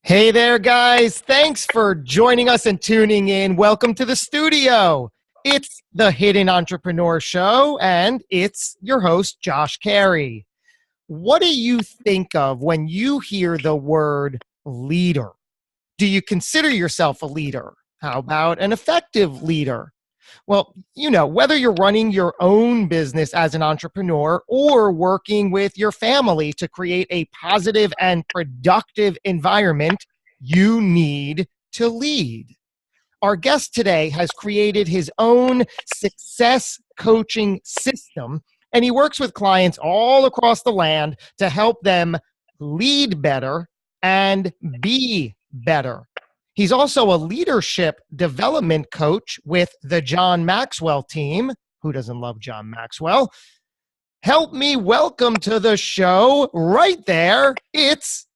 Hey there, guys. Thanks for joining us and tuning in. Welcome to the studio. It's the Hidden Entrepreneur Show, and it's your host, Josh Cary. What do you think of when you hear the word leader? Do you consider yourself a leader? How about an effective leader? Well, whether you're running your own business as an entrepreneur or working with your family to create a positive and productive environment, you need to lead. Our guest today has created his own success coaching system, and he works with clients all across the land to help them lead better and be better. He's also a leadership development coach with the John Maxwell Team. Who doesn't love John Maxwell? Help me welcome to the show right there. It's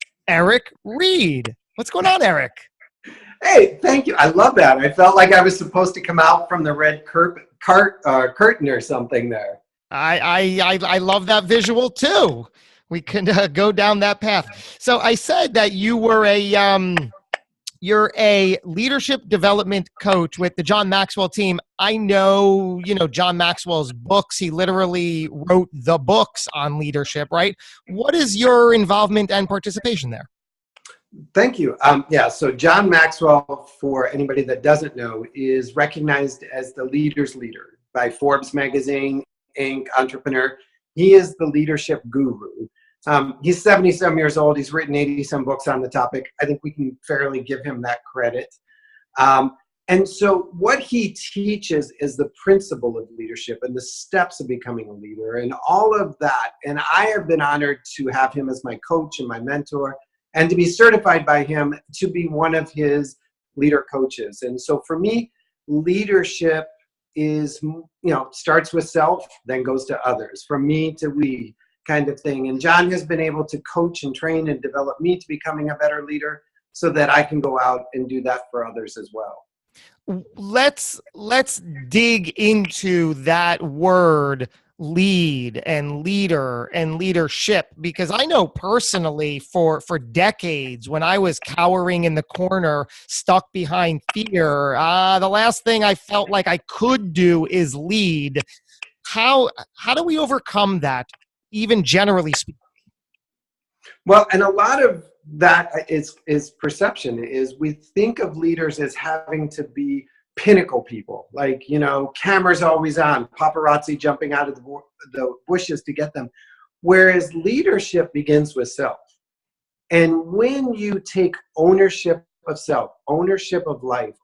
Reid. What's going on, Eric? Hey, thank you. I love that. I felt like I was supposed to come out from the red curtain or something there. I love that visual too. We can go down that path. So I said that you were you're a leadership development coach with the John Maxwell Team. I know, John Maxwell's books. He literally wrote the books on leadership, right? What is your involvement and participation there? Thank you. So John Maxwell, for anybody that doesn't know, is recognized as the leader's leader by Forbes magazine, Inc., Entrepreneur. He is the leadership guru. He's 77 years old. He's written 80-some books on the topic. I think we can fairly give him that credit. And so what he teaches is the principle of leadership and the steps of becoming a leader and all of that. And I have been honored to have him as my coach and my mentor and to be certified by him to be one of his leader coaches. And so for me, leadership is, starts with self, then goes to others, from me to we kind of thing. And John has been able to coach and train and develop me to becoming a better leader so that I can go out and do that for others as well. Let's dig into that word lead and leader and leadership, because I know personally for decades when I was cowering in the corner, stuck behind fear, the last thing I felt like I could do is lead. How do we overcome that, even generally speaking? Well, and a lot of that is perception. Is we think of leaders as having to be pinnacle people, like, cameras always on, paparazzi jumping out of the bushes to get them. Whereas leadership begins with self. And when you take ownership of self, ownership of life,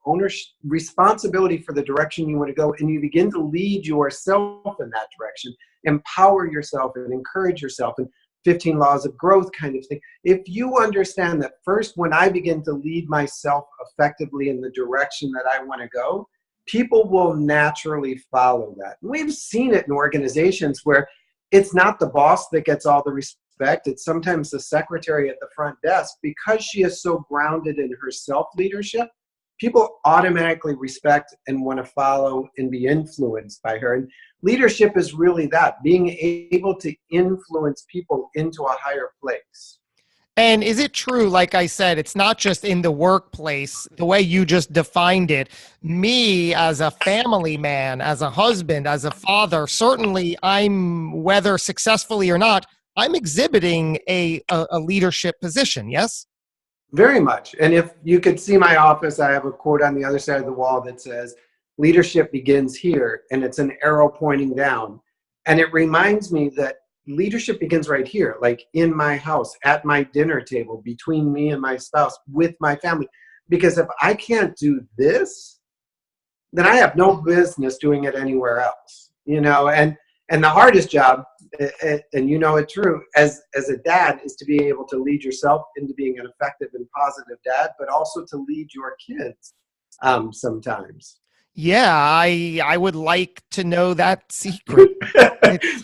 responsibility for the direction you want to go, and you begin to lead yourself in that direction, empower yourself and encourage yourself, and 15 laws of growth kind of thing. If you understand that first, when I begin to lead myself effectively in the direction that I want to go, people will naturally follow that. We've seen it in organizations where it's not the boss that gets all the respect. It's sometimes the secretary at the front desk. Because she is so grounded in her self-leadership, people automatically respect and want to follow and be influenced by her. And leadership is really that, being able to influence people into a higher place. And is it true, like I said, it's not just in the workplace, the way you just defined it. Me as a family man, as a husband, as a father, certainly I'm, whether successfully or not, I'm exhibiting a leadership position, yes? Very much. And if you could see my office, I have a quote on the other side of the wall that says, leadership begins here, and it's an arrow pointing down. And it reminds me that leadership begins right here, like in my house, at my dinner table, between me and my spouse, with my family. Because if I can't do this, then I have no business doing it anywhere else, and the hardest job, and it's true, as a dad, is to be able to lead yourself into being an effective and positive dad, but also to lead your kids sometimes. Yeah, I would like to know that secret.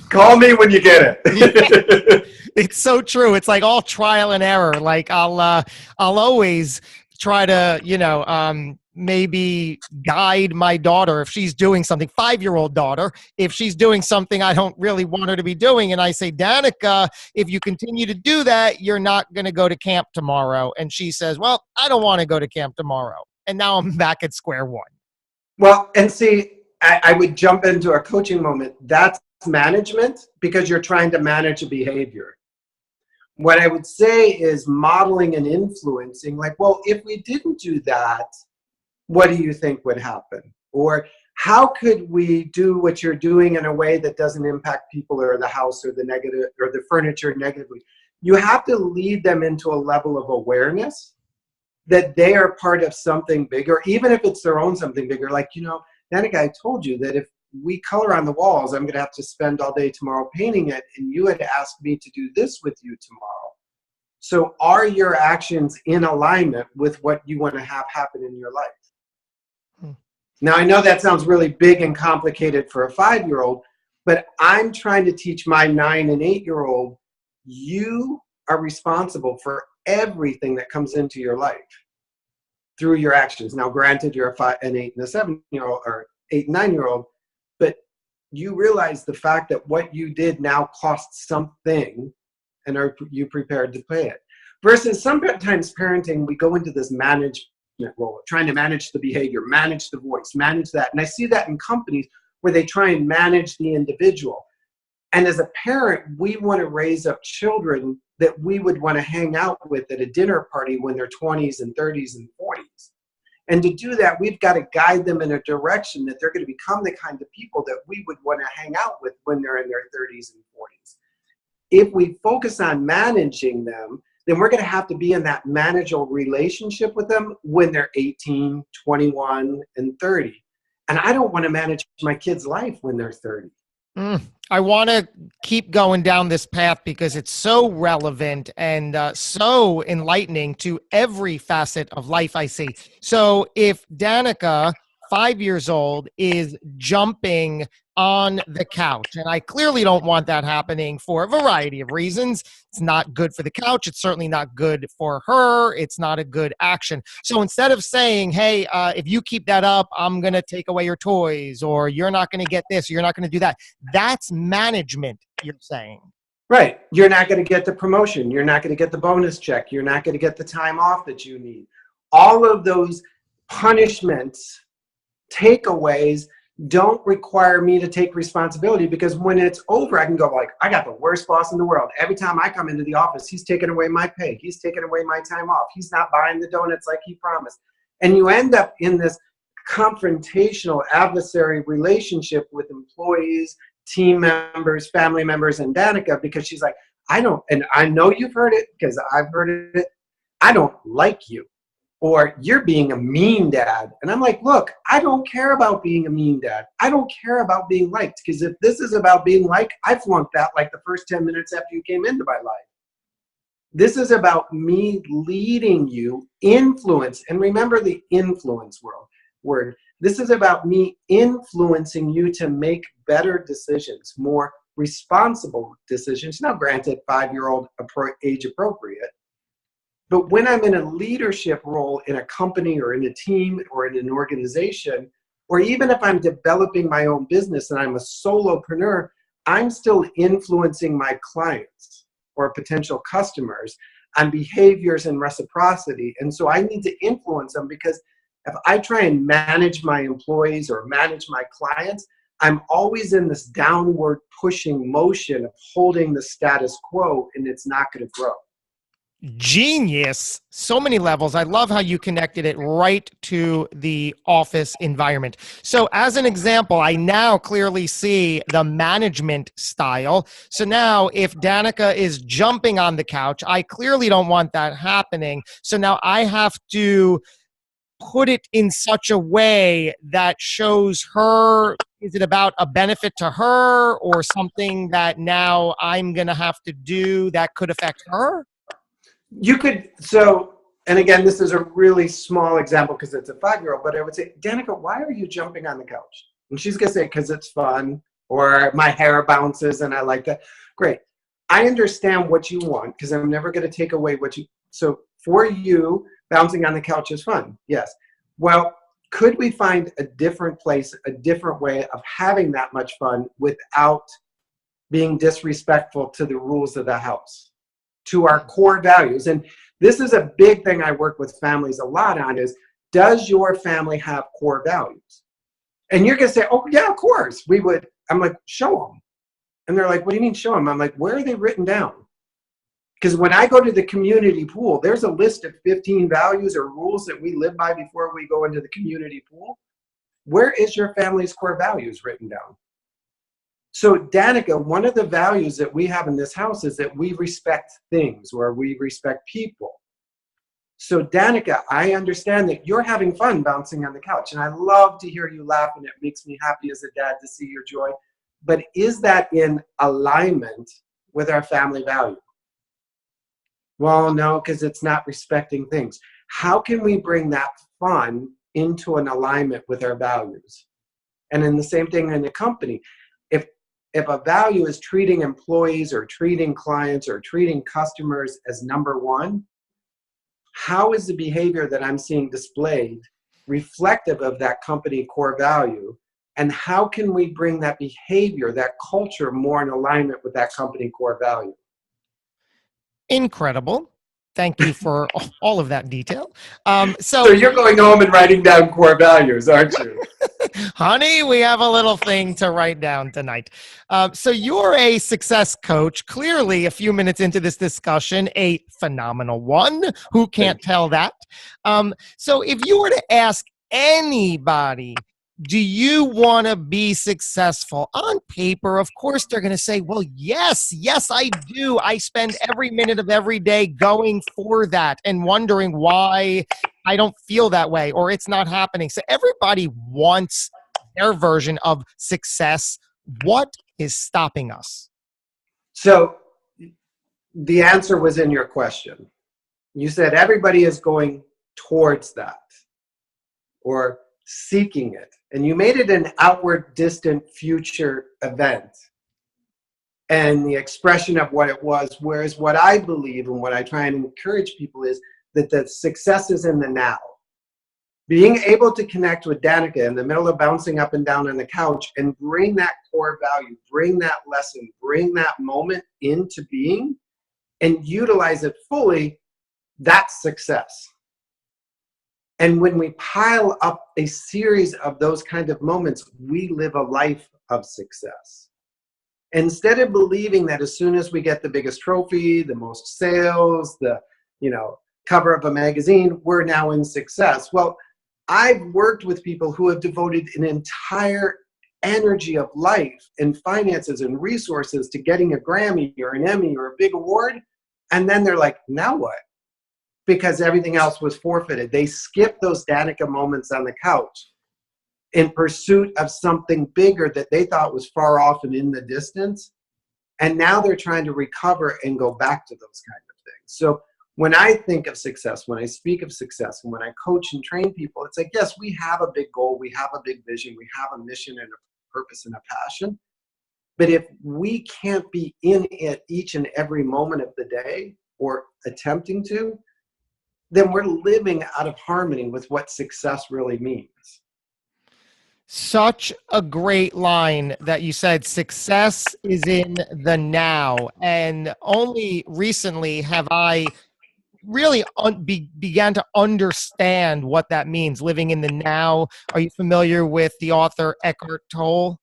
Call me when you get it. It's so true. It's like all trial and error. Like I'll always try to, maybe guide my daughter if she's doing something, 5-year-old daughter, if she's doing something I don't really want her to be doing. And I say, Danica, if you continue to do that, you're not going to go to camp tomorrow. And she says, well, I don't want to go to camp tomorrow. And now I'm back at square one. Well, and see, I would jump into a coaching moment. That's management because you're trying to manage a behavior. What I would say is modeling and influencing, like, well, if we didn't do that, what do you think would happen? Or how could we do what you're doing in a way that doesn't impact people or the house or the negative or the furniture negatively? You have to lead them into a level of awareness that they are part of something bigger, even if it's their own something bigger. Like, Danica, I told you that if we color on the walls, I'm going to have to spend all day tomorrow painting it, and you had asked me to do this with you tomorrow. So are your actions in alignment with what you want to have happen in your life? Now, I know that sounds really big and complicated for a 5-year-old, but I'm trying to teach my 9 and 8-year-old, you are responsible for everything that comes into your life through your actions. Now, granted, you're a 5, an 8, and a 7-year-old, or 8 and 9-year-old, but you realize the fact that what you did now costs something, and are you prepared to pay it? Versus sometimes parenting, we go into this management role, trying to manage the behavior, manage the voice, manage that. And I see that in companies where they try and manage the individual. And as a parent, we want to raise up children that we would want to hang out with at a dinner party when they're 20s and 30s and 40s. And to do that, we've got to guide them in a direction that they're going to become the kind of people that we would want to hang out with when they're in their 30s and 40s. If we focus on managing them, then we're going to have to be in that manageable relationship with them when they're 18, 21, and 30. And I don't want to manage my kid's life when they're 30. I want to keep going down this path because it's so relevant and so enlightening to every facet of life I see. So if Danica, 5 years old, is jumping on the couch, and I clearly don't want that happening for a variety of reasons. It's not good for the couch. It's certainly not good for her. It's not a good action. So instead of saying, hey, if you keep that up, I'm going to take away your toys, or you're not going to get this, or you're not going to do that. That's management, you're saying. Right. You're not going to get the promotion. You're not going to get the bonus check. You're not going to get the time off that you need. All of those punishments, takeaways, don't require me to take responsibility, because when it's over, I can go like, I got the worst boss in the world. Every time I come into the office, he's taking away my pay. He's taking away my time off. He's not buying the donuts like he promised. And you end up in this confrontational adversary relationship with employees, team members, family members, and Danica, because she's like, and I know you've heard it because I've heard it, I don't like you. Or you're being a mean dad. And I'm like, look, I don't care about being a mean dad. I don't care about being liked, because if this is about being liked, I flunked that like the first 10 minutes after you came into my life. This is about me leading you, influence. And remember the influence word. This is about me influencing you to make better decisions, more responsible decisions. Now, granted, 5-year-old age appropriate. But when I'm in a leadership role in a company or in a team or in an organization, or even if I'm developing my own business and I'm a solopreneur, I'm still influencing my clients or potential customers on behaviors and reciprocity. And so I need to influence them, because if I try and manage my employees or manage my clients, I'm always in this downward pushing motion of holding the status quo, and it's not going to grow. Genius. So many levels. I love how you connected it right to the office environment. So as an example, I now clearly see the management style. So now if Danica is jumping on the couch, I clearly don't want that happening. So now I have to put it in such a way that shows her, is it about a benefit to her or something that now I'm going to have to do that could affect her? You could, and again, this is a really small example because it's a 5-year-old, but I would say, Danica, why are you jumping on the couch? And she's going to say, because it's fun, or my hair bounces and I like that. Great. I understand what you want, because I'm never going to take away what you, so for you, bouncing on the couch is fun. Yes. Well, could we find a different place, a different way of having that much fun without being disrespectful to the rules of the house, to our core values? And this is a big thing I work with families a lot on is, does your family have core values? And you're going to say, oh, yeah, of course, we would. I'm like, show them. And they're like, what do you mean show them? I'm like, where are they written down? Because when I go to the community pool, there's a list of 15 values or rules that we live by before we go into the community pool. Where is your family's core values written down? So Danica, one of the values that we have in this house is that we respect things, or we respect people. So Danica, I understand that you're having fun bouncing on the couch, and I love to hear you laugh, and it makes me happy as a dad to see your joy. But is that in alignment with our family value? Well, no, because it's not respecting things. How can we bring that fun into an alignment with our values? And then the same thing in the company. If a value is treating employees or treating clients or treating customers as number one, how is the behavior that I'm seeing displayed reflective of that company core value? And how can we bring that behavior, that culture, more in alignment with that company core value? Incredible. Thank you for all of that detail. So you're going home and writing down core values, aren't you? Honey, we have a little thing to write down tonight. So you're a success coach, clearly a few minutes into this discussion, a phenomenal one. Who can't tell that? So if you were to ask anybody, do you want to be successful? On paper, of course, they're going to say, well, yes, I do. I spend every minute of every day going for that and wondering why I don't feel that way or it's not happening. So everybody wants their version of success. What is stopping us? So the answer was in your question. You said everybody is going towards that or seeking it. And you made it an outward, distant future event and the expression of what it was. Whereas what I believe and what I try and encourage people is that the success is in the now. Being able to connect with Danica in the middle of bouncing up and down on the couch and bring that core value, bring that lesson, bring that moment into being and utilize it fully, that's success. And when we pile up a series of those kind of moments, we live a life of success. Instead of believing that as soon as we get the biggest trophy, the most sales, the cover of a magazine, we're now in success. Well, I've worked with people who have devoted an entire energy of life and finances and resources to getting a Grammy or an Emmy or a big award. And then they're like, now what? Because everything else was forfeited. They skipped those Danica moments on the couch in pursuit of something bigger that they thought was far off and in the distance. And now they're trying to recover and go back to those kind of things. So when I think of success, when I speak of success, and when I coach and train people, it's like, yes, we have a big goal, we have a big vision, we have a mission and a purpose and a passion. But if we can't be in it each and every moment of the day or attempting to, then we're living out of harmony with what success really means. Such a great line that you said, success is in the now. And only recently have I really began to understand what that means, living in the now. Are you familiar with the author Eckhart Tolle?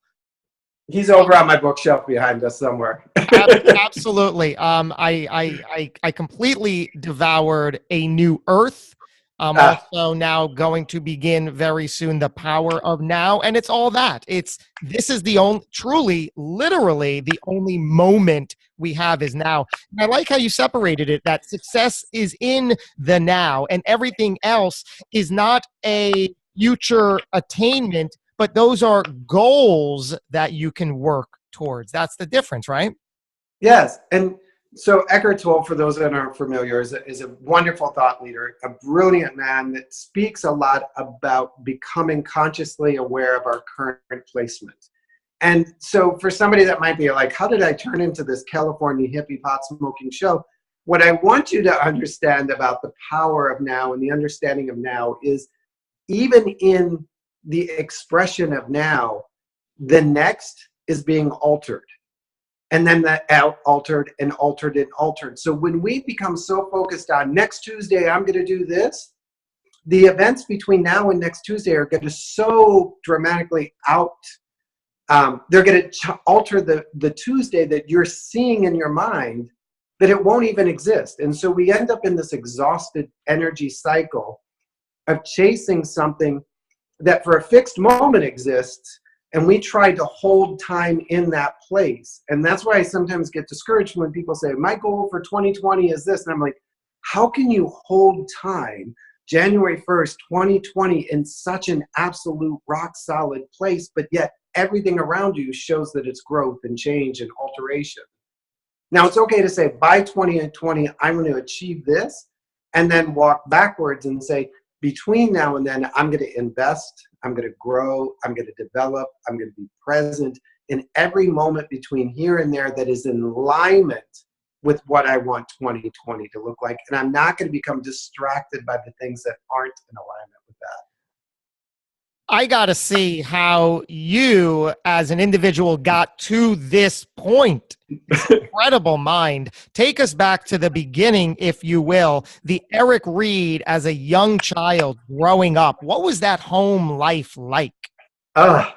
He's over on my bookshelf behind us somewhere. Absolutely. I completely devoured A New Earth. I'm also now going to begin very soon The Power of Now, and it's all that. This is the only, truly, literally, the only moment we have is now. And I like how you separated it, that success is in the now, and everything else is not a future attainment, but those are goals that you can work towards. That's the difference, right? Yes. And so Eckhart Tolle, for those that aren't familiar, is a wonderful thought leader, a brilliant man that speaks a lot about becoming consciously aware of our current placement. And so for somebody that might be like, how did I turn into this California hippie pot smoking show? What I want you to understand about the power of now and the understanding of now is even in the expression of now, the next is being altered. And then that altered and altered and altered. So when we become so focused on next Tuesday, I'm going to do this, the events between now and next Tuesday are going to so dramatically they're going to alter the Tuesday that you're seeing in your mind, that it won't even exist. And so we end up in this exhausted energy cycle of chasing something that for a fixed moment exists, and we try to hold time in that place. And that's why I sometimes get discouraged when people say, my goal for 2020 is this. And I'm like, how can you hold time January 1st, 2020 in such an absolute rock solid place, but yet everything around you shows that it's growth and change and alteration? Now, it's okay to say by 2020, I'm going to achieve this, and then walk backwards and say, between now and then, I'm going to invest, I'm going to grow, I'm going to develop, I'm going to be present in every moment between here and there that is in alignment with what I want 2020 to look like. And I'm not going to become distracted by the things that aren't in alignment with that. I got to see how you as an individual got to this point. Incredible mind. Take us back to the beginning, if you will. The Eric Reid as a young child growing up. What was that home life like? First,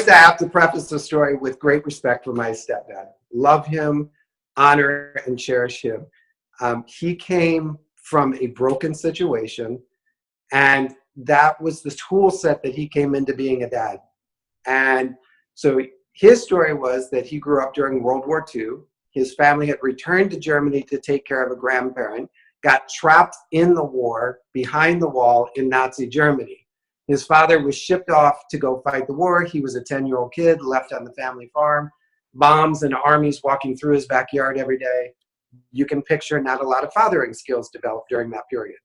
I have to preface the story with great respect for my stepdad. Love him, honor and cherish him. He came from a broken situation, and that was the tool set that he came into being a dad. And so his story was that he grew up during World War II. His family had returned to Germany to take care of a grandparent, got trapped in the war behind the wall in Nazi Germany. His father was shipped off to go fight the war. He was a 10-year-old kid left on the family farm, bombs and armies walking through his backyard every day. You can picture not a lot of fathering skills developed during that period.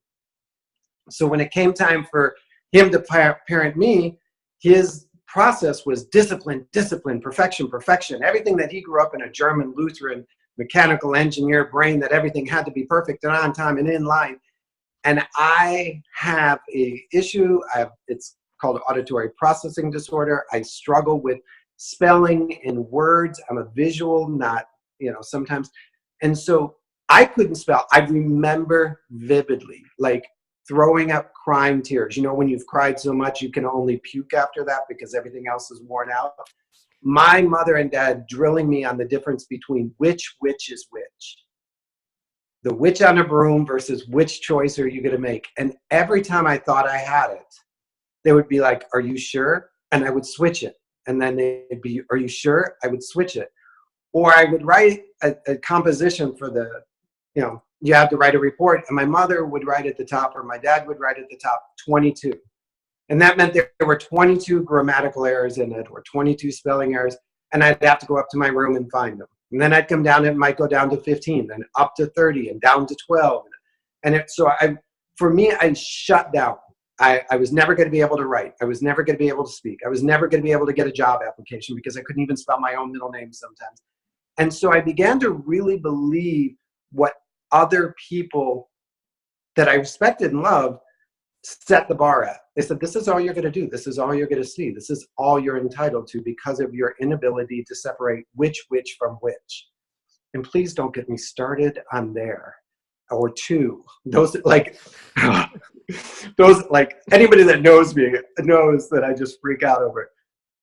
So when it came time for him to parent me, his process was discipline, discipline, perfection, perfection. Everything that he grew up in a German Lutheran mechanical engineer brain, that everything had to be perfect and on time and in line. And I have an issue. It's called auditory processing disorder. I struggle with spelling and words. I'm a visual, not, sometimes. And so I couldn't spell. I remember vividly, like throwing up crying tears. When you've cried so much, you can only puke after that because everything else is worn out. My mother and dad drilling me on the difference between which is which. The witch on a broom versus which choice are you going to make? And every time I thought I had it, they would be like, are you sure? And I would switch it. And then they'd be, are you sure? I would switch it. Or I would write a composition for the, you have to write a report. And my mother would write at the top, or my dad would write at the top, 22. And that meant there were 22 grammatical errors in it, or 22 spelling errors. And I'd have to go up to my room and find them. And then I'd come down, it might go down to 15, then up to 30, and down to 12. And for me, I shut down. I was never going to be able to write. I was never going to be able to speak. I was never going to be able to get a job application because I couldn't even spell my own middle name sometimes. And so I began to really believe what other people that I respected and loved set the bar at. They said, this is all you're going to do. This is all you're going to see. This is all you're entitled to because of your inability to separate which from which. And please don't get me started on there or two. Those like anybody that knows me knows that I just freak out over it.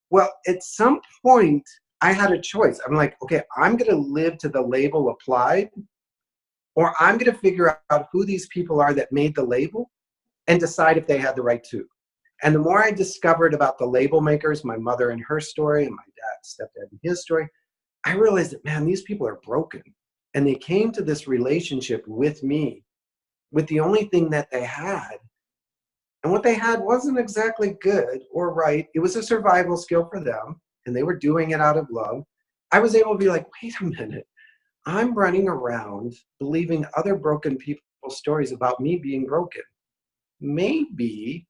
Well, at some point I had a choice. I'm like, okay, I'm going to live to the label applied, or I'm going to figure out who these people are that made the label and decide if they had the right to. And the more I discovered about the label makers, my mother and her story, and my stepdad and his story, I realized that, man, these people are broken. And they came to this relationship with me with the only thing that they had. And what they had wasn't exactly good or right. It was a survival skill for them, and they were doing it out of love. I was able to be like, wait a minute. I'm running around believing other broken people's stories about me being broken. Maybe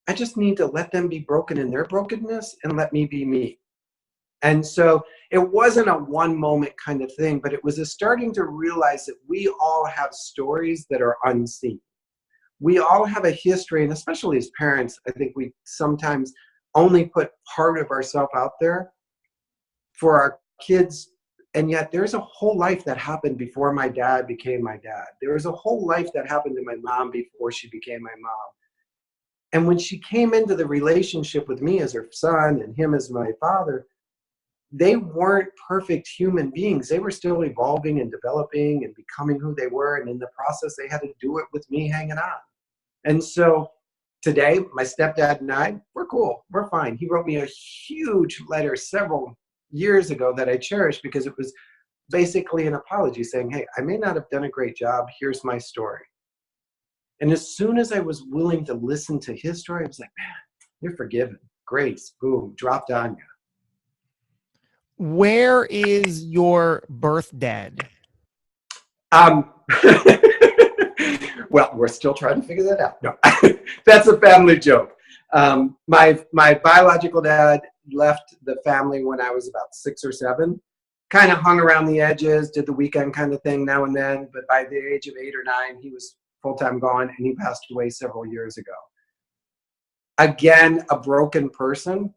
I just need to let them be broken in their brokenness and let me be me. And so it wasn't a one moment kind of thing, but it was a starting to realize that we all have stories that are unseen. we all have a history, and especially as parents, I think we sometimes only put part of ourselves out there for our kids. And yet there's a whole life that happened before my dad became my dad. There was a whole life that happened to my mom before she became my mom. And when she came into the relationship with me as her son and him as my father, they weren't perfect human beings. They were still evolving and developing and becoming who they were. And in the process, they had to do it with me hanging on. And so today, my stepdad and I, we're cool. We're fine. He wrote me a huge letter several years ago that I cherish, because it was basically an apology saying, hey, I may not have done a great job. Here's my story. And as soon as I was willing to listen to his story, I was like, man, you're forgiven. Grace, boom, dropped on you. Where is your birth dad? Well, we're still trying to figure that out. No, that's a family joke. My biological dad left the family when I was about 6 or 7, kind of hung around the edges, did the weekend kind of thing now and then. But by the age of 8 or 9, he was full-time gone, and he passed away several years ago. Again, a broken person.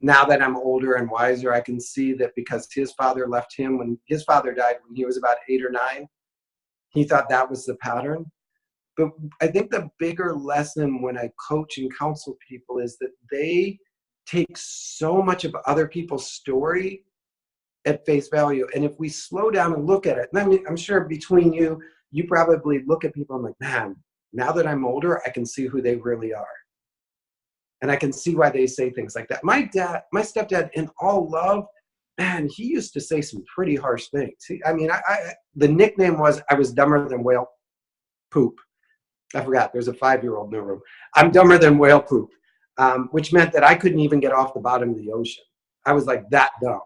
Now that I'm older and wiser, I can see that because his father left him when his father died when he was about 8 or 9, he thought that was the pattern. But I think the bigger lesson when I coach and counsel people is that they take so much of other people's story at face value. And if we slow down and look at it, and I mean, I'm sure between you, you probably look at people and like, man, now that I'm older, I can see who they really are. And I can see why they say things like that. My stepdad, in all love, man, he used to say some pretty harsh things. The nickname was, I was dumber than whale poop. I forgot, there's a 5-year-old in the room. I'm dumber than whale poop, which meant that I couldn't even get off the bottom of the ocean. I was like that dumb.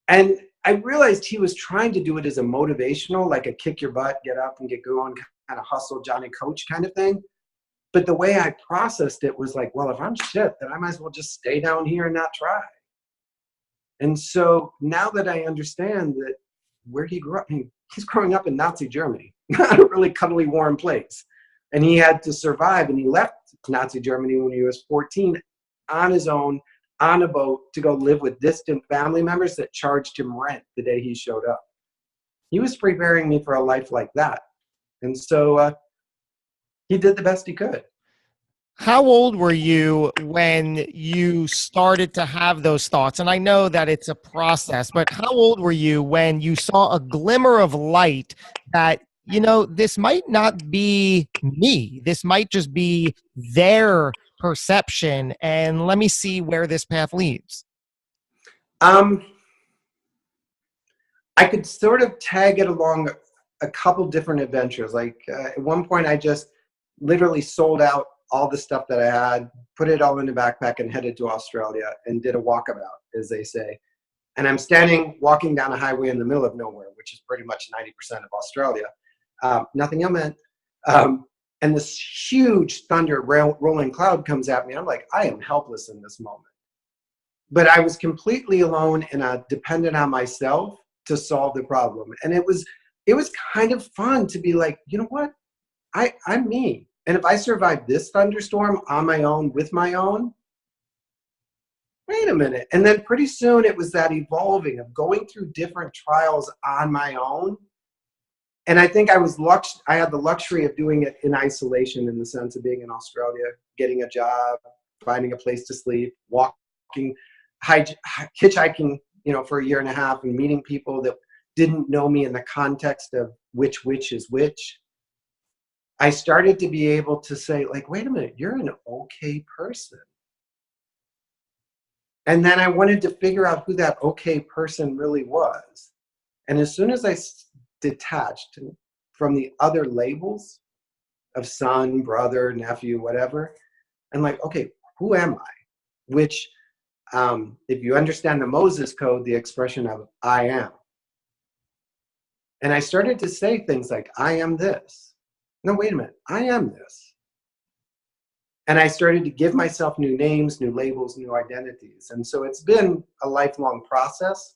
And I realized he was trying to do it as a motivational, like a kick your butt, get up and get going, kind of hustle Johnny Coach kind of thing. But the way I processed it was like, well, if I'm shit, then I might as well just stay down here and not try. And so now that I understand that where he grew up, he's growing up in Nazi Germany, not a really cuddly, warm place. And he had to survive, and he left Nazi Germany when he was 14 on his own, on a boat, to go live with distant family members that charged him rent the day he showed up. He was preparing me for a life like that. And so he did the best he could. How old were you when you started to have those thoughts? And I know that it's a process, but how old were you when you saw a glimmer of light that, this might not be me. This might just be their perception. And let me see where this path leads. I could sort of tag it along a couple different adventures. Like at one point, I just literally sold out all the stuff that I had, put it all in a backpack, and headed to Australia and did a walkabout, as they say. And I'm walking down a highway in the middle of nowhere, which is pretty much 90% of Australia. Nothing I meant. And this huge thunder rolling cloud comes at me. I'm like, I am helpless in this moment. But I was completely alone and dependent on myself to solve the problem. And it was kind of fun to be like, you know what? I'm me. And if I survive this thunderstorm on my own, with my own, wait a minute. And then pretty soon it was that evolving of going through different trials on my own. And I think I had the luxury of doing it in isolation, in the sense of being in Australia, getting a job, finding a place to sleep, walking, hitchhiking, for a year and a half, and meeting people that didn't know me in the context of which is which. I started to be able to say, like, wait a minute, you're an okay person. And then I wanted to figure out who that okay person really was. And as soon as I detached from the other labels of son, brother, nephew, whatever, I'm like, okay, who am I? Which, if you understand the Moses Code, the expression of I am. And I started to say things like, I am this. No, wait a minute, I am this. And I started to give myself new names, new labels, new identities. And so it's been a lifelong process,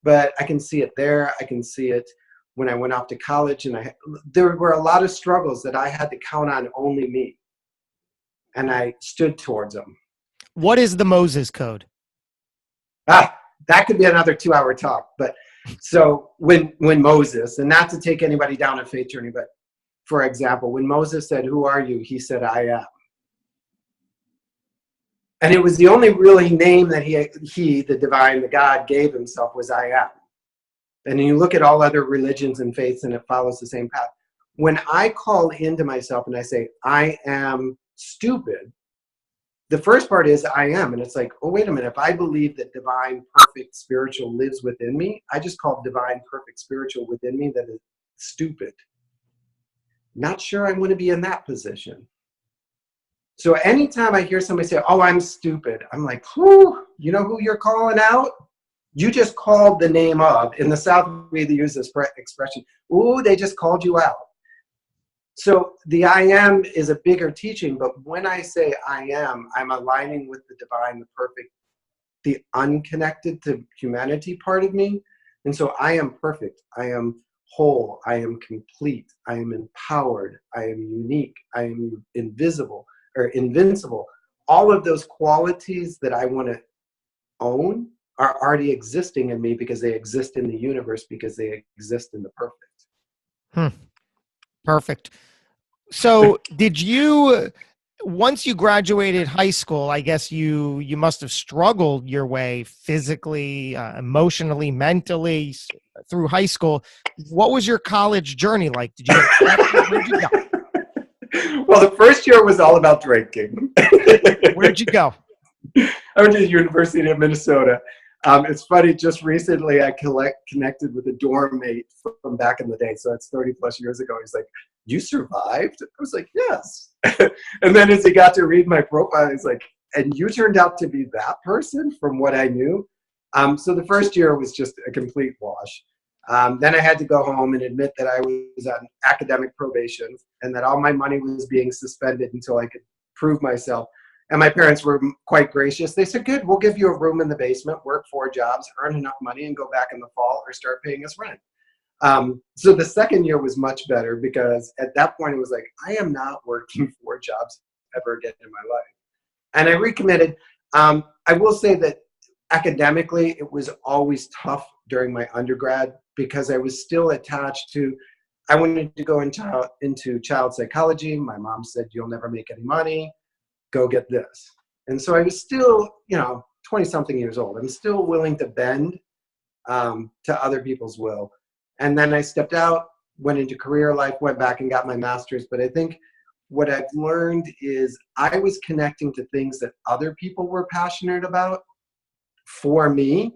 but I can see it there. I can see it when I went off to college, and there were a lot of struggles that I had to count on only me. And I stood towards them. What is the Moses Code? That could be another 2-hour talk. But so when Moses, and not to take anybody down a faith journey, but for example, when Moses said, "Who are you?" he said, "I am." And it was the only really name that he, the divine, the God, gave himself, was "I am." And you look at all other religions and faiths, and it follows the same path. When I call into myself and I say, "I am stupid," the first part is "I am." And it's like, oh, wait a minute. If I believe that divine, perfect, spiritual lives within me, I just call divine, perfect, spiritual within me that is stupid. Not sure I want to be in that position. So anytime I hear somebody say, "Oh, I'm stupid," I'm like, whew, you know who you're calling out? You just called the name of. In the South, we use this expression, "Ooh, they just called you out." So the "I am" is a bigger teaching, but when I say "I am," I'm aligning with the divine, the perfect, the unconnected to humanity part of me. And so I am perfect. I am whole. I am complete. I am empowered. I am unique. I am invisible or invincible. All of those qualities that I want to own are already existing in me because they exist in the universe, because they exist in the perfect. Perfect. So did you, once you graduated high school, I guess you must have struggled your way physically, emotionally, mentally through high school. What was your college journey like? Did you where'd you go? Well, the first year was all about drinking. Where'd you go? I went to the University of Minnesota. It's funny, just recently I connected with a dorm mate from back in the day. So it's 30 plus years ago. He's like, "You survived?" I was like, "Yes." And then as he got to read my profile, he's like, "And you turned out to be that person from what I knew." So the first year was just a complete wash. Then I had to go home and admit that I was on academic probation and that all my money was being suspended until I could prove myself. And my parents were quite gracious. They said, "Good, we'll give you a room in the basement, work 4 jobs, earn enough money, and go back in the fall or start paying us rent." So the second year was much better because at that point it was like, I am not working 4 jobs ever again in my life. And I recommitted. I will say that academically, it was always tough during my undergrad because I was still attached to, I wanted to go into child psychology. My mom said, "You'll never make any money. Go get this." And so I was still, 20 something years old. I'm still willing to bend to other people's will. And then I stepped out, went into career life, went back and got my master's. But I think what I've learned is I was connecting to things that other people were passionate about for me.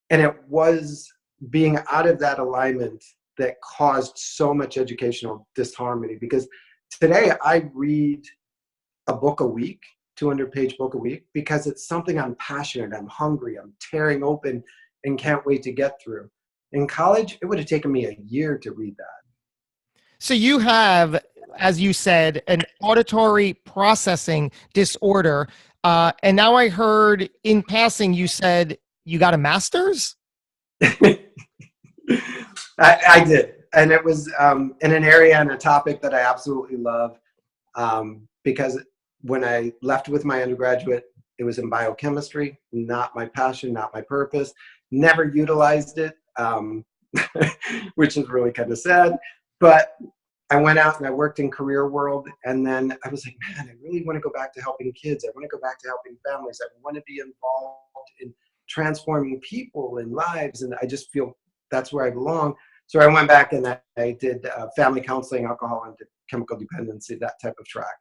And it was being out of that alignment that caused so much educational disharmony. Because today I read a book a week, 200-page book a week, because it's something I'm passionate, I'm hungry, I'm tearing open and can't wait to get through. In college, it would have taken me a year to read that. So you have, as you said, an auditory processing disorder. And now I heard in passing, you said you got a master's? I did. And it was in an area and a topic that I absolutely love. Because when I left with my undergraduate, it was in biochemistry, not my passion, not my purpose, never utilized it, which is really kind of sad. But I went out and I worked in career world. And then I was like, man, I really want to go back to helping kids. I want to go back to helping families. I want to be involved in transforming people and lives. And I just feel that's where I belong. So I went back and I did family counseling, alcohol and chemical dependency, that type of track.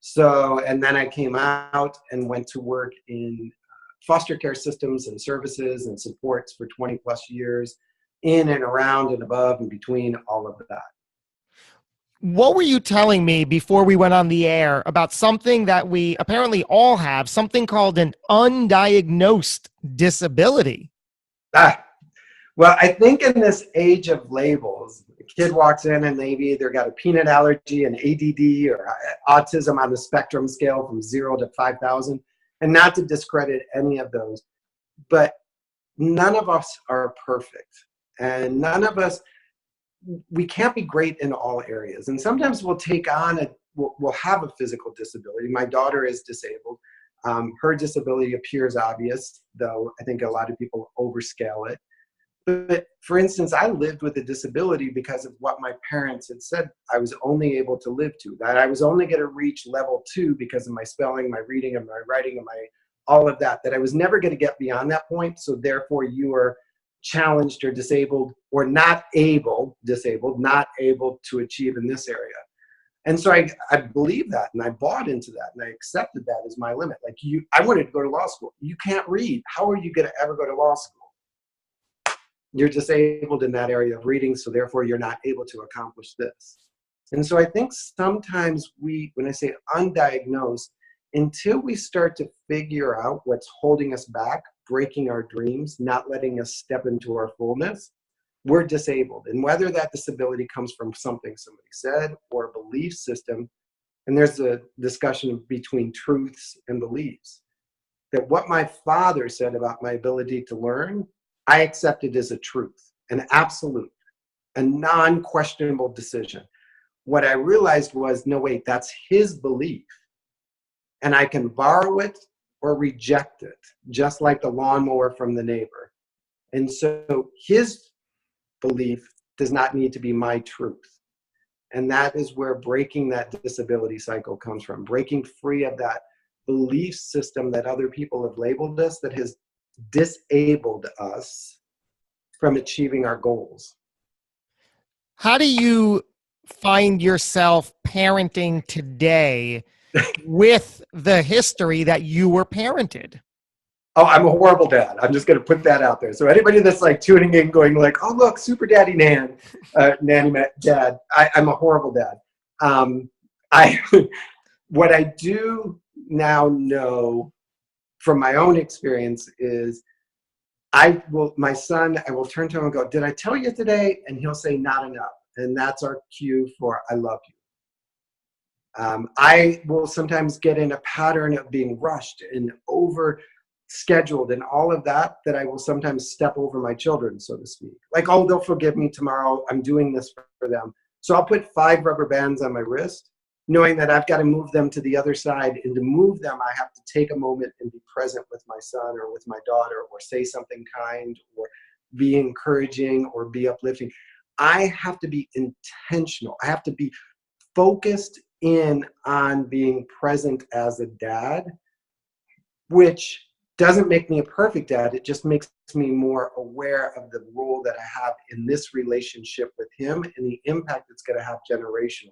So, and then I came out and went to work in foster care systems and services and supports for 20 plus years, in and around and above and between all of that. What were you telling me before we went on the air about something that we apparently all have, something called an undiagnosed disability? Well, I think in this age of labels, a kid walks in and they've either got a peanut allergy, an ADD, or autism on the spectrum scale from 0 to 5,000. And not to discredit any of those, but none of us are perfect. And none of us we can't be great in all areas. And sometimes we'll take on we'll have a physical disability. My daughter is disabled. Her disability appears obvious, though I think a lot of people overscale it. But for instance, I lived with a disability because of what my parents had said I was only able to live to, that I was only going to reach level 2 because of my spelling, my reading, and my writing, and all of that I was never going to get beyond that point. So therefore you are challenged or disabled, or not able to achieve in this area. And so I believed that, and I bought into that, and I accepted that as my limit. Like, I wanted to go to law school. You can't read. How are you going to ever go to law school? You're disabled in that area of reading, so therefore you're not able to accomplish this. And so I think sometimes when I say undiagnosed, until we start to figure out what's holding us back, breaking our dreams, not letting us step into our fullness, we're disabled. And whether that disability comes from something somebody said or a belief system, and there's a discussion between truths and beliefs, that what my father said about my ability to learn, I accepted as a truth, an absolute, a non-questionable decision. What I realized was, no, wait, that's his belief. And I can borrow it or reject it, just like the lawnmower from the neighbor. And so his belief does not need to be my truth. And that is where breaking that disability cycle comes from, breaking free of that belief system that other people have labeled us, that has disabled us from achieving our goals. How do you find yourself parenting today with the history that you were parented? Oh, I'm a horrible dad. I'm just going to put that out there. So anybody that's like tuning in going like, oh, look, super daddy nanny dad, I'm a horrible dad. What I do now know from my own experience is I will turn to him and go, did I tell you today? And he'll say, not enough. And that's our cue for, I love you. I will sometimes get in a pattern of being rushed and over scheduled and all of that I will sometimes step over my children, so to speak. Like, oh, they'll forgive me tomorrow. I'm doing this for them. So I'll put 5 rubber bands on my wrist, knowing that I've got to move them to the other side. And to move them, I have to take a moment and be present with my son or with my daughter, or say something kind, or be encouraging, or be uplifting. I have to be intentional. I have to be focused in on being present as a dad, which doesn't make me a perfect dad. It just makes me more aware of the role that I have in this relationship with him and the impact it's going to have generationally.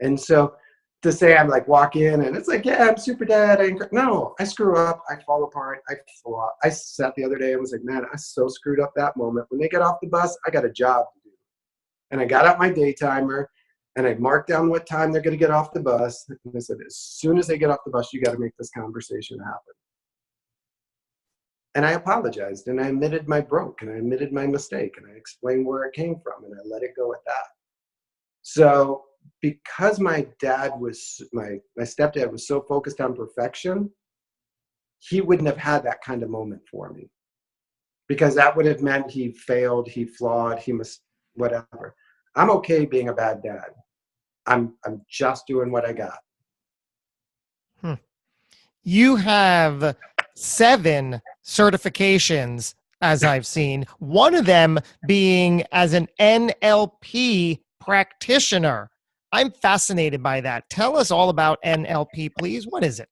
And so to say I'm like, walk in and it's like, yeah, I'm super dad. No, I screw up. I fall apart. I fall. I sat the other day and was like, man, I so screwed up that moment. When they get off the bus, I got a job to do. And I got out my day timer and I marked down what time they're going to get off the bus. And I said, as soon as they get off the bus, you got to make this conversation happen. And I apologized, and I admitted my broke, and I admitted my mistake, and I explained where it came from, and I let it go at that. So because my stepdad was so focused on perfection, he wouldn't have had that kind of moment for me, because that would have meant he failed, he flawed, whatever. I'm okay being a bad dad. I'm just doing what I got. You have 7 certifications, as I've seen, one of them being as an NLP practitioner. I'm fascinated by that. Tell us all about NLP, please. What is it?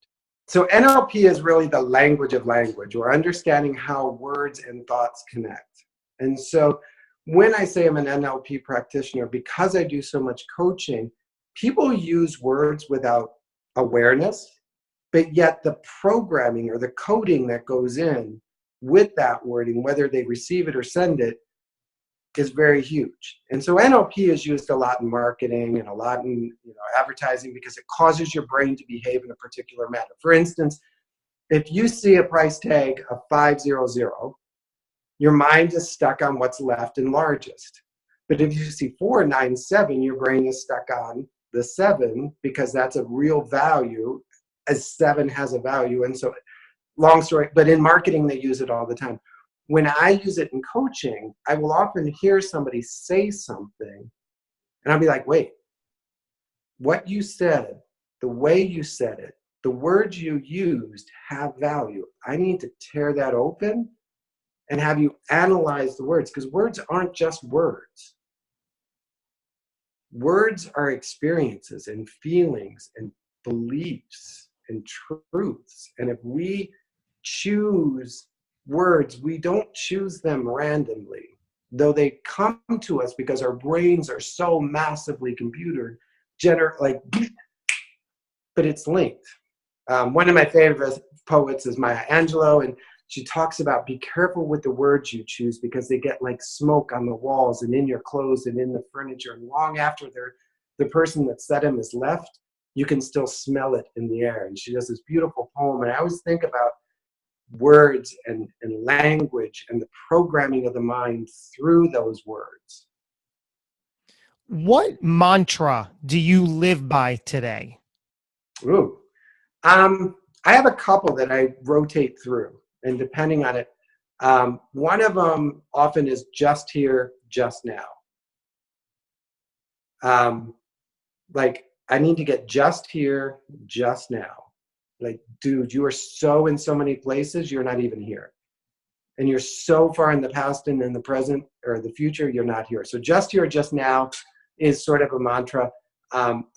So NLP is really the language of language, or understanding how words and thoughts connect. And so when I say I'm an NLP practitioner, because I do so much coaching, people use words without awareness, but yet the programming or the coding that goes in with that wording, whether they receive it or send it, is very huge. And so NLP is used a lot in marketing and a lot in advertising, because it causes your brain to behave in a particular manner. For instance, if you see a price tag of 500, your mind is stuck on what's left and largest. But if you see 497, your brain is stuck on the 7, because that's a real value, as 7 has a value. And so, long story, but in marketing, they use it all the time. when I use it in coaching, I will often hear somebody say something and I'll be like, wait, what you said, the way you said it, the words you used have value. I need to tear that open and have you analyze the words, because words aren't just words. Words are experiences and feelings and beliefs and truths. And if we choose words, we don't choose them randomly, though they come to us because our brains are so massively computer but it's linked. One of my favorite poets is Maya Angelou, and she talks about be careful with the words you choose because they get like smoke on the walls and in your clothes and in the furniture. And long after the person that said them is left, you can still smell it in the air. And she does this beautiful poem. And I always think about words and language and the programming of the mind through those words. What mantra do you live by today? Ooh. I have a couple that I rotate through, and depending on it, one of them often is just here, just now. Like, I need to get just here, just now. Like, dude, you are so in so many places, you're not even here. And you're so far in the past and in the present or the future, you're not here. So just here, just now is sort of a mantra.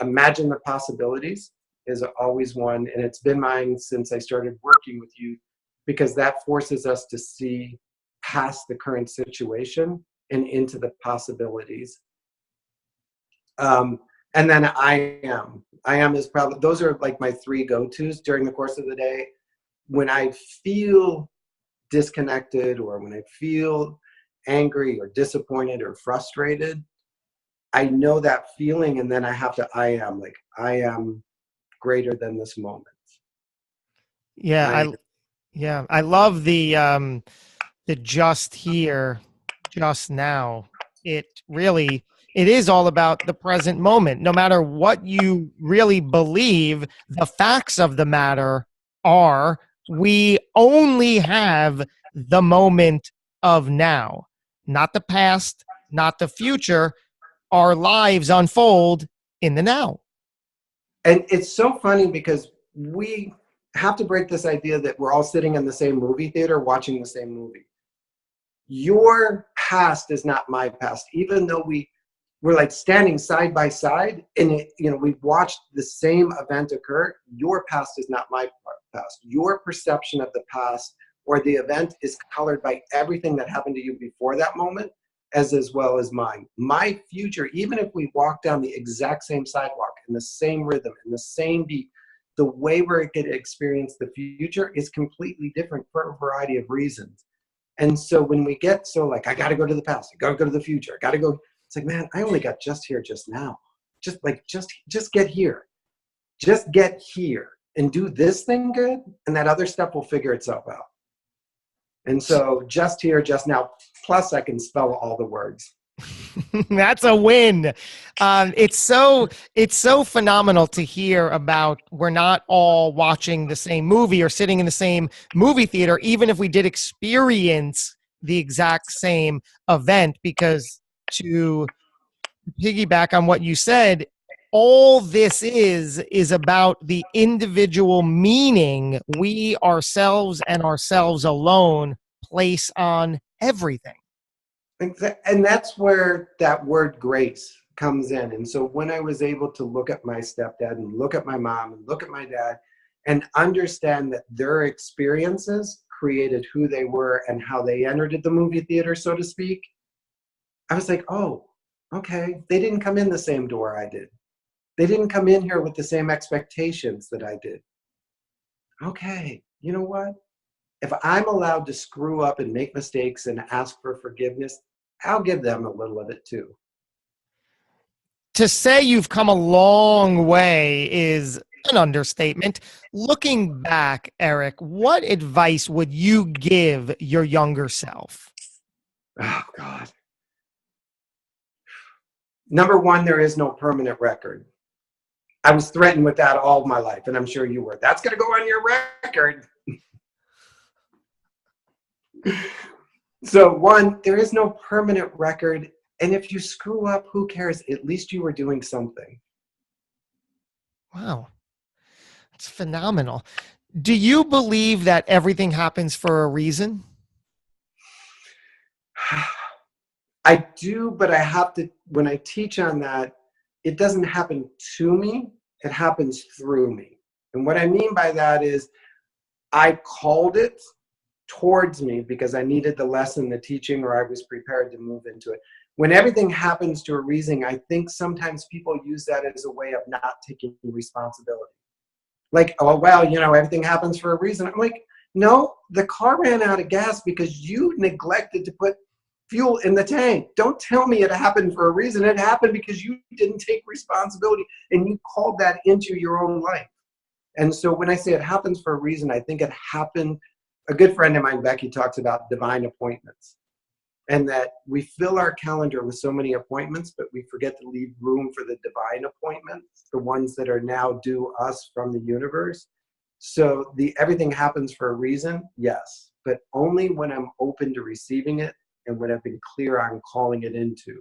Imagine the possibilities is always one, and it's been mine since I started working with youth, because that forces us to see past the current situation and into the possibilities. And then I am is probably, those are like my three go-tos during the course of the day. When I feel disconnected or when I feel angry or disappointed or frustrated, I know that feeling, and then I have to, I am greater than this moment. Yeah, I love the just here, just now. It is all about the present moment. No matter what you really believe, the facts of the matter are we only have the moment of now, not the past, not the future. Our lives unfold in the now. And it's so funny because we have to break this idea that we're all sitting in the same movie theater watching the same movie. Your past is not my past, even though we're like standing side by side and we've watched the same event occur. Your past is not my past. Your perception of the past or the event is colored by everything that happened to you before that moment, as well as mine. My future, even if we walk down the exact same sidewalk in the same rhythm, in the same beat, the way we're going to experience the future is completely different for a variety of reasons. And so when we get so like, I got to go to the past, I got to go to the future, I got to go, it's like, man, I only got just here, just now. Just get here. Just get here and do this thing good, and that other stuff will figure itself out. And so just here, just now, plus I can spell all the words. That's a win. It's so phenomenal to hear about. We're not all watching the same movie or sitting in the same movie theater, even if we did experience the exact same event, because to piggyback on what you said, all this is about the individual meaning we ourselves and ourselves alone place on everything. And that's where that word grace comes in. And so when I was able to look at my stepdad and look at my mom and look at my dad and understand that their experiences created who they were and how they entered the movie theater, so to speak, I was like, oh, okay, they didn't come in the same door I did. They didn't come in here with the same expectations that I did. Okay, you know what? If I'm allowed to screw up and make mistakes and ask for forgiveness, I'll give them a little of it too. To say you've come a long way is an understatement. Looking back, Eric, what advice would you give your younger self? Oh, God. Number one, there is no permanent record. I was threatened with that all my life, and I'm sure you were. That's going to go on your record. So one, there is no permanent record. And if you screw up, who cares? At least you were doing something. Wow. It's phenomenal. Do you believe that everything happens for a reason? I do, but I have to, when I teach on that, it doesn't happen to me, it happens through me. And what I mean by that is I called it towards me because I needed the lesson, the teaching, or I was prepared to move into it. When everything happens to a reason, I think sometimes people use that as a way of not taking responsibility. Like, oh, well, everything happens for a reason. I'm like, no, the car ran out of gas because you neglected to put fuel in the tank. Don't tell me it happened for a reason. It happened because you didn't take responsibility and you called that into your own life. And so when I say it happens for a reason, I think it happened. A good friend of mine, Becky, talks about divine appointments, and that we fill our calendar with so many appointments, but we forget to leave room for the divine appointments, the ones that are now due us from the universe. So everything happens for a reason, yes, but only when I'm open to receiving it and when I've been clear on calling it into.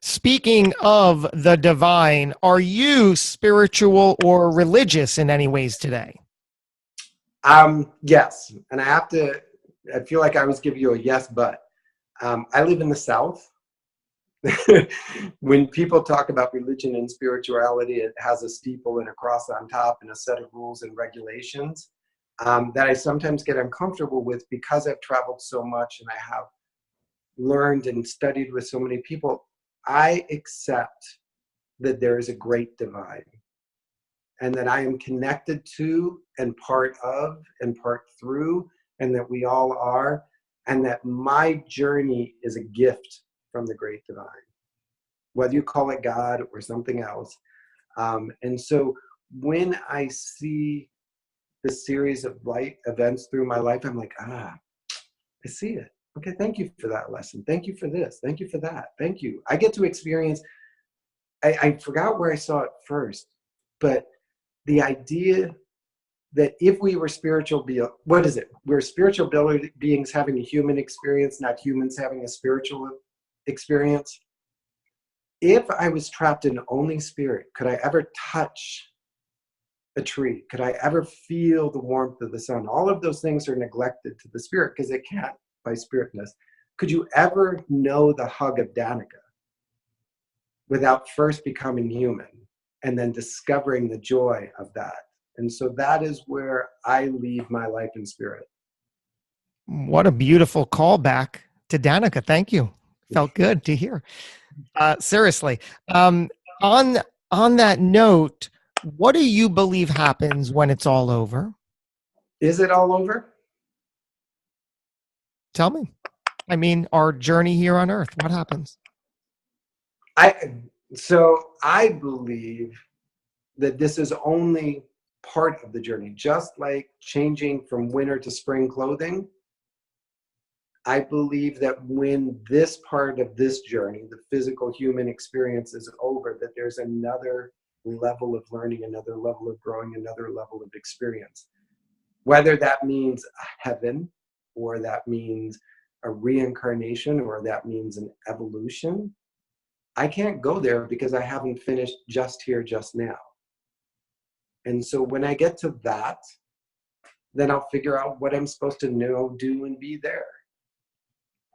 Speaking of the divine, are you spiritual or religious in any ways today? Yes, and I feel like I always give you a yes, but I live in the South. When people talk about religion and spirituality, it has a steeple and a cross on top and a set of rules and regulations that I sometimes get uncomfortable with because I've traveled so much and I have learned and studied with so many people. I accept that there is a great divine and that I am connected to and part of and part through, and that we all are, and that my journey is a gift from the great divine, whether you call it God or something else. And so when I see the series of light events through my life, I'm like, I see it. Okay, thank you for that lesson. Thank you for this. Thank you for that. Thank you. I get to experience, I forgot where I saw it first, but the idea that if we were spiritual what is it? We're spiritual beings having a human experience, not humans having a spiritual experience. If I was trapped in only spirit, could I ever touch a tree? Could I ever feel the warmth of the sun? All of those things are neglected to the spirit because it can't by spiritness. Could you ever know the hug of Danica without first becoming human and then discovering the joy of that? And so that is where I leave my life in spirit. What a beautiful callback to Danica. Thank you. Felt good to hear. Seriously. On that note, what do you believe happens when it's all over? Is it all over? Tell me. I mean, our journey here on Earth, what happens? So I believe that this is only part of the journey, just like changing from winter to spring clothing. I believe that when this part of this journey, the physical human experience, is over, that there's another level of learning, another level of growing, another level of experience. Whether that means heaven, or that means a reincarnation, or that means an evolution, I can't go there because I haven't finished just here, just now. And so when I get to that, then I'll figure out what I'm supposed to know, do, and be there.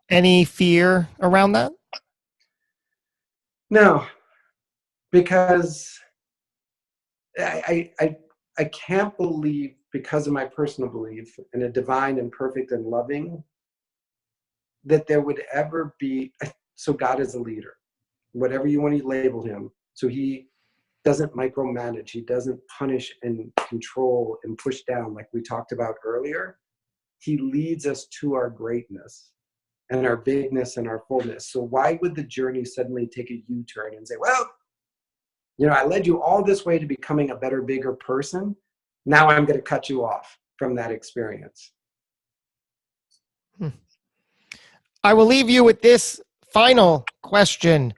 Any fear around that? No, because I can't believe, because of my personal belief in a divine and perfect and loving, that there would ever be, so God is a leader, whatever you want to label him. So he doesn't micromanage. He doesn't punish and control and push down like we talked about earlier. He leads us to our greatness and our bigness and our fullness. So why would the journey suddenly take a U-turn and say, well, I led you all this way to becoming a better, bigger person. Now I'm going to cut you off from that experience. I will leave you with this final question.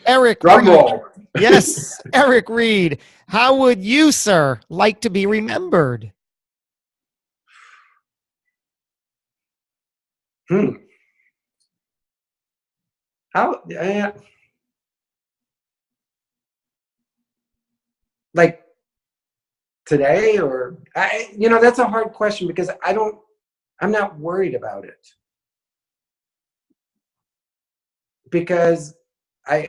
Eric Reid. Yes, Eric Reid. How would you, sir, like to be remembered? How, like today, or that's a hard question because I'm not worried about it, because I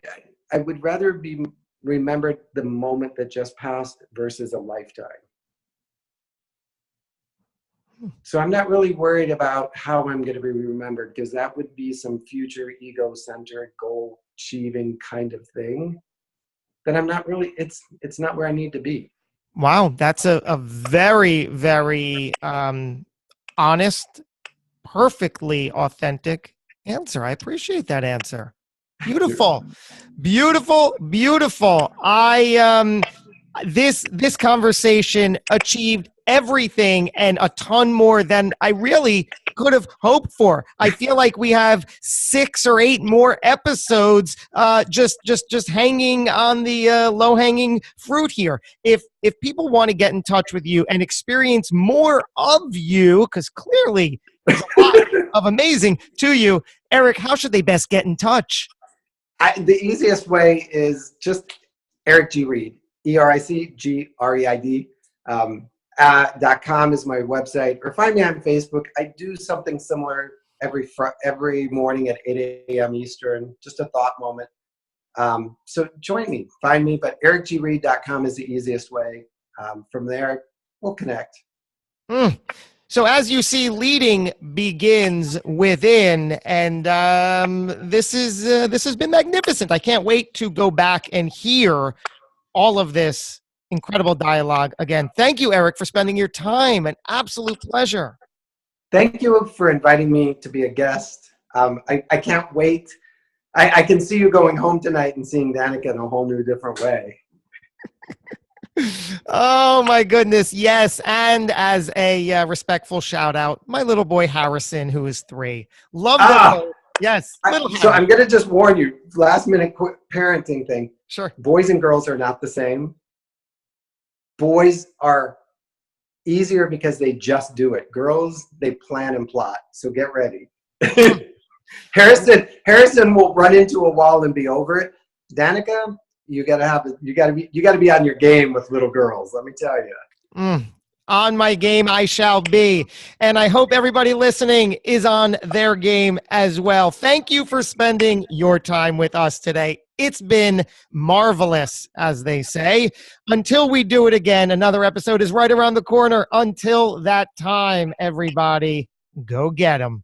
would rather be remembered the moment that just passed versus a lifetime. So I'm not really worried about how I'm going to be remembered, because that would be some future ego-centric, goal-achieving kind of thing that I'm not really, it's not where I need to be. Wow, that's a very, very honest, perfectly authentic answer. I appreciate that answer. Beautiful. Beautiful, beautiful. This conversation achieved everything and a ton more than I really could have hoped for. I feel like we have 6 or 8 more episodes just hanging on the low-hanging fruit here. If people want to get in touch with you and experience more of you, because clearly there's a lot of amazing to you, Eric, how should they best get in touch? The easiest way is just Eric G. Reid, ERICGREID. .com is my website, or find me on Facebook. I do something similar every morning at 8 a.m. Eastern, just a thought moment. So join me, find me, but ericgreid.com is the easiest way. From there, we'll connect. So as you see, leading begins within, and this has been magnificent. I can't wait to go back and hear all of this incredible dialogue again. Thank you, Eric, for spending your time. An absolute pleasure. Thank you for inviting me to be a guest. I can't wait. I can see you going home tonight and seeing Danica in a whole new different way. Oh my goodness, yes. And as a respectful shout out, my little boy Harrison, who is 3. Love that. Yes. So I'm going to just warn you, last minute parenting thing. Sure. Boys and girls are not the same. Boys are easier because they just do it. Girls, they plan and plot. So get ready. Harrison will run into a wall and be over it. Danica, you gotta be on your game with little girls. Let me tell you. On my game I shall be. And I hope everybody listening is on their game as well. Thank you for spending your time with us today. It's been marvelous, as they say. Until we do it again, another episode is right around the corner. Until that time, everybody, go get 'em.